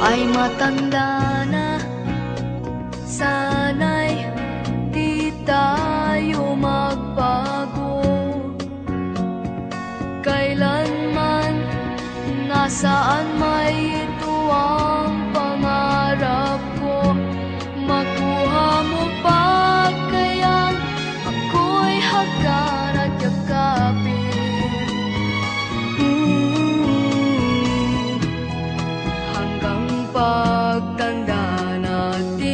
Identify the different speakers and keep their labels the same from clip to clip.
Speaker 1: ay matanda na. Sana'y di tayo magbago. Kailanman, nasaan may ito ang pangarap ko. Makuha mo pa kayang ako'y hagkan at yakapin. Hanggang pagtanda natin,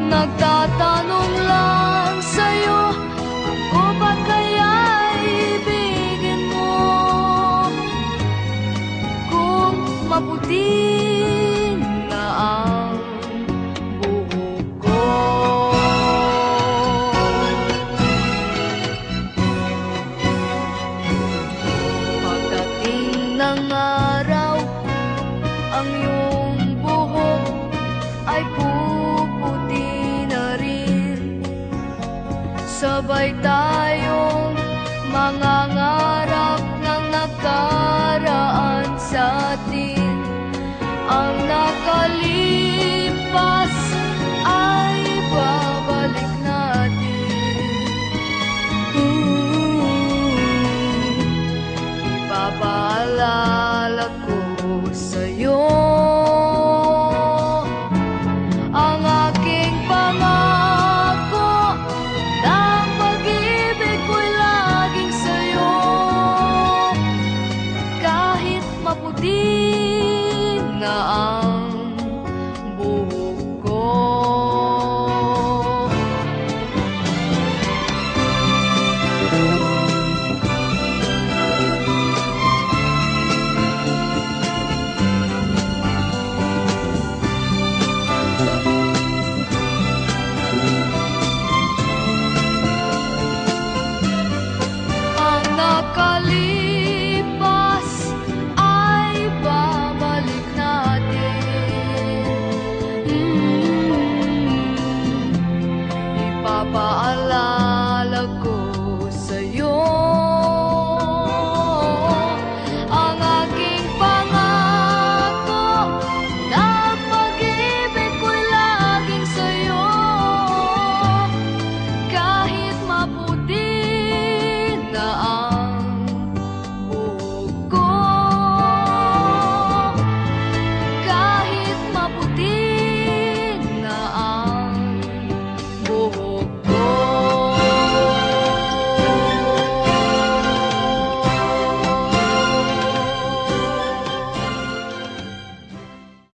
Speaker 1: nagtatanong lang sa'yo, ako ba kaya ibigin mo? Kung maputi na ang buhok ko. Pagdating ng araw, ang iyong buhok ay puputi na rin. Sabay tayo